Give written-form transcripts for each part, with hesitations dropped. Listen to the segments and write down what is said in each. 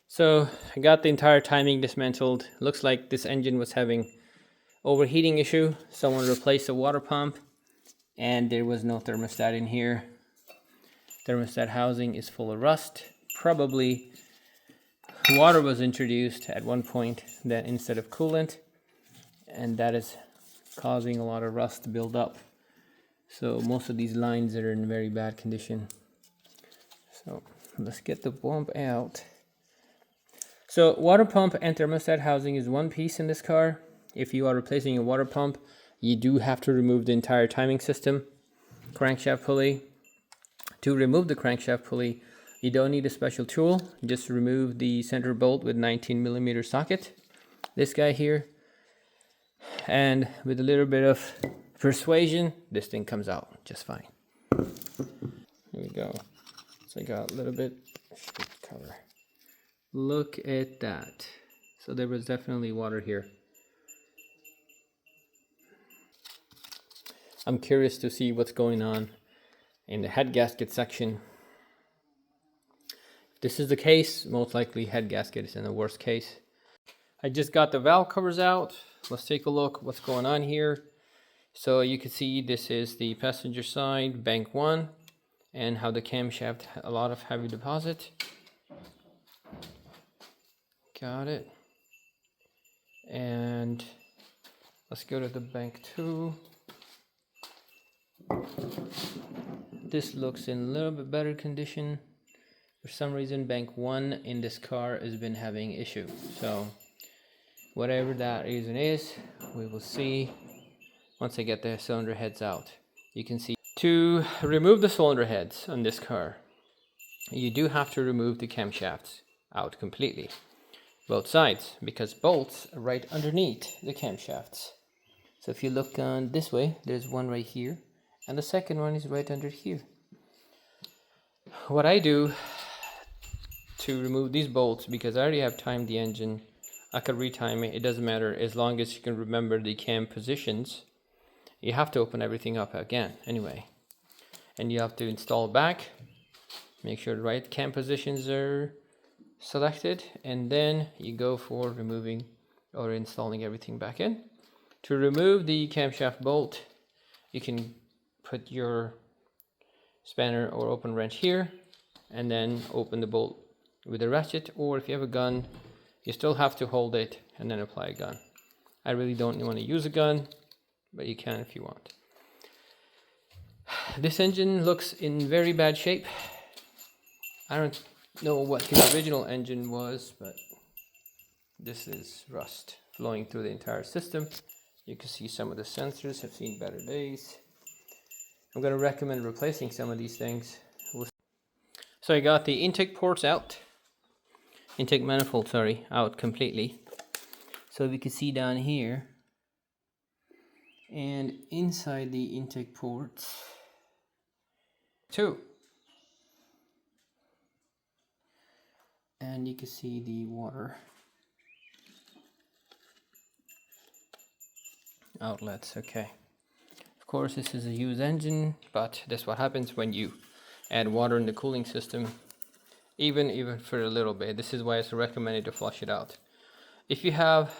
So I got the entire timing dismantled. Looks like this engine was having overheating issue. Someone replaced the water pump and there was no thermostat in here. Thermostat housing is full of rust. Probably water was introduced at one point that instead of coolant, and that is causing a lot of rust to build up. So most of these lines are in very bad condition. So let's get the pump out. So water pump and thermostat housing is one piece in this car. If you are replacing a water pump, you do have to remove the entire timing system, crankshaft pulley. To remove the crankshaft pulley, you don't need a special tool. Just remove the center bolt with 19mm socket, this guy here. And with a little bit of persuasion, this thing comes out just fine. Here we go. So I got a little bit cover. Look at that. So there was definitely water here. I'm curious to see what's going on in the head gasket section. If this is the case, most likely head gasket is in the worst case. I just got the valve covers out. Let's take a look what's going on here. So you can see this is the passenger side, bank 1, and how the camshaft had a lot of heavy deposit. Got it. And let's go to the bank 2. This looks in a little bit better condition. For some reason, bank 1 in this car has been having issue. So whatever that reason is, we will see once I get the cylinder heads out. You can see to remove the cylinder heads on this car, you do have to remove the camshafts out completely. Both sides, because bolts are right underneath the camshafts. So if you look on this way, there's one right here, and the second one is right under here. What I do to remove these bolts, because I already have timed the engine, I could retime it, it doesn't matter as long as you can remember the cam positions. You have to open everything up again anyway, and you have to install it back, make sure the right cam positions are selected, and then you go for removing or installing everything back in. To remove the camshaft bolt, you can put your spanner or open wrench here and then open the bolt with a ratchet, or if you have a gun, you still have to hold it and then apply a gun. I really don't want to use a gun, but you can if you want. This engine looks in very bad shape. I don't know what the original engine was, but this is rust flowing through the entire system. You can see some of the sensors have seen better days. I'm going to recommend replacing some of these things. So I got the intake ports out, intake manifold, sorry, out completely. So we can see down here, and inside the intake ports, 2. And you can see the water outlets. Okay, of course this is a used engine, but that's what happens when you add water in the cooling system, even for a little bit. This is why it's recommended to flush it out. If you have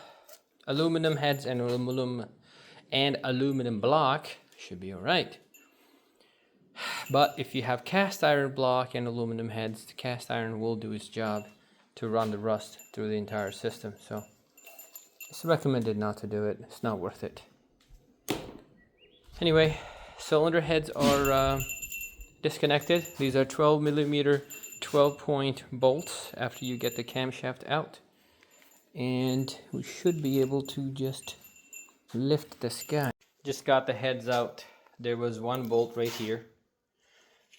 aluminum heads and aluminum block, should be all right. But if you have cast iron block and aluminum heads, the cast iron will do its job to run the rust through the entire system. So it's recommended not to do it. It's not worth it. Anyway, cylinder heads are disconnected. These are 12mm 12-point bolts after you get the camshaft out. And we should be able to just lift this guy. Just got the heads out. There was one bolt right here,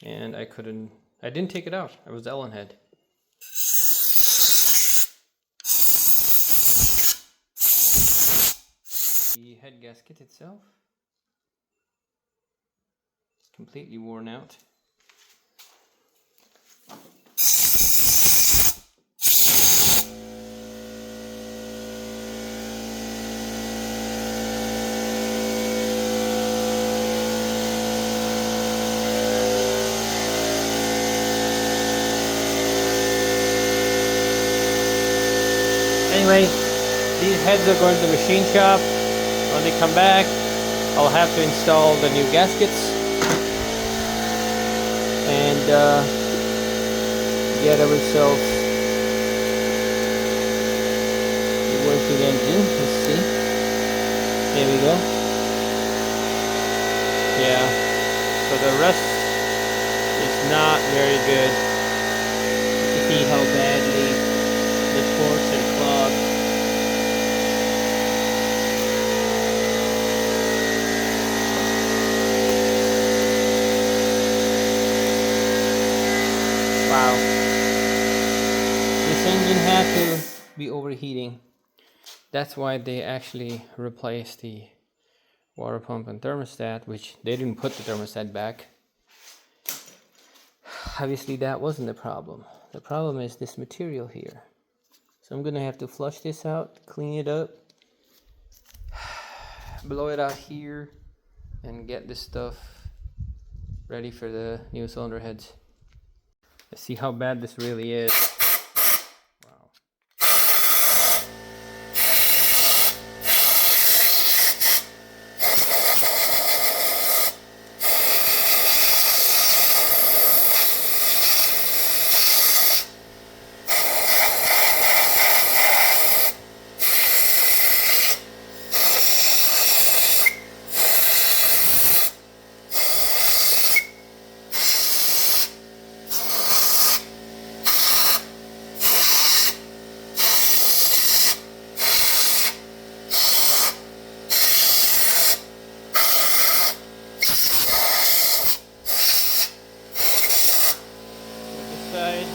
and I didn't take it out. I was Allen head. The head gasket itself. completely worn out. Anyway, these heads are going to the machine shop. When they come back, I'll have to install the new gaskets and get ourselves the working engine. Let's see. There we go. Yeah. So the rust is not very good. You can see how badly the ports are clogged. Wow. This engine had to be overheating. That's why they actually replaced the water pump and thermostat, which they didn't put the thermostat back. Obviously that wasn't the problem. The problem is this material here. So I'm gonna have to flush this out, clean it up, blow it out here, and get this stuff ready for the new cylinder heads. Let's see how bad this really is. Wow. Side.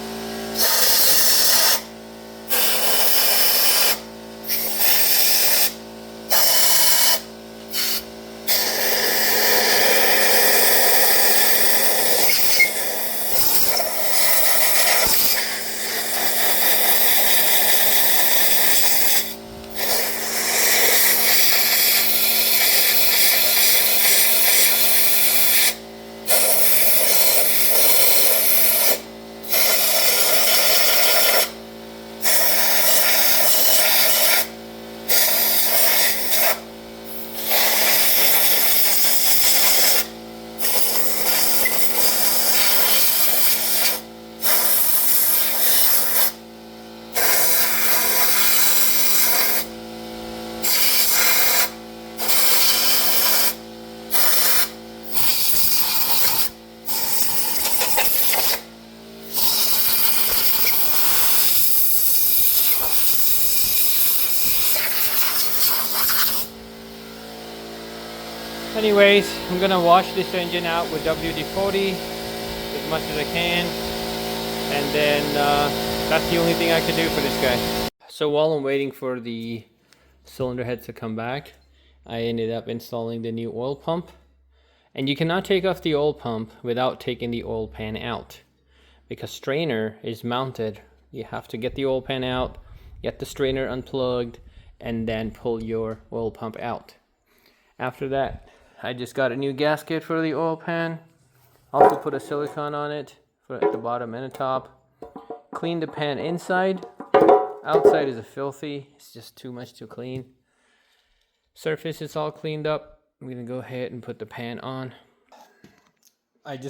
Anyways, I'm gonna wash this engine out with WD-40 as much as I can, and then that's the only thing I can do for this guy. So while I'm waiting for the cylinder heads to come back, I ended up installing the new oil pump. And you cannot take off the oil pump without taking the oil pan out, because strainer is mounted. You have to get the oil pan out, get the strainer unplugged, and then pull your oil pump out. After that, I just got a new gasket for the oil pan. Also put a silicone on it for at the bottom and the top. Clean the pan inside. Outside is filthy. It's just too much to clean. Surface is all cleaned up. I'm gonna go ahead and put the pan on. I just